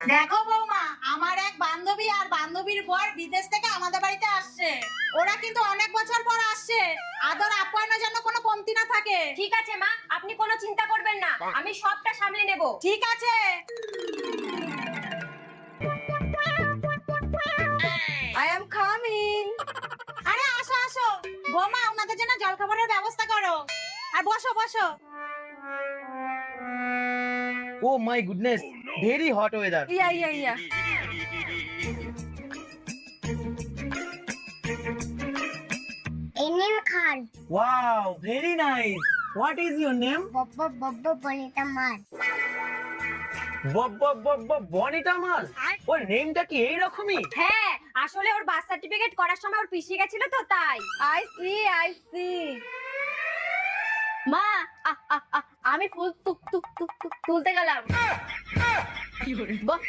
দেখো বৌমা, আমার এক বান্ধবী আর বান্ধবীর বর বিদেশ থেকে আমাদের বাড়িতে আসছে। ওরা কিন্তু অনেক বছর পর আসছে, আদর আপ্যায়নের জন্য কোনো কমতি না থাকে। ঠিক আছে মা, আপনি কোনো চিন্তা করবেন না, আমি সবটা সামলে নেব। ঠিক আছে। I am coming. আরে আসো আসো বৌমা, ওনাদের জন্য জলখাবারের ব্যবস্থা করো। আর বসো বসো। Oh my goodness, very hot weather. Yeah. এনিম Khan Wow, very nice. What is your name? বব্ব বব্ব বনিতা মার বনিতা মাল। ওর নেমটা কি এইরকমই? হ্যাঁ, আসলে ওর বার্থ সার্টিফিকেট করার সময় ওর পিছিয়ে গেছিল তো তাই। I see. মা, আমি ফুল তুলতে গেলাম।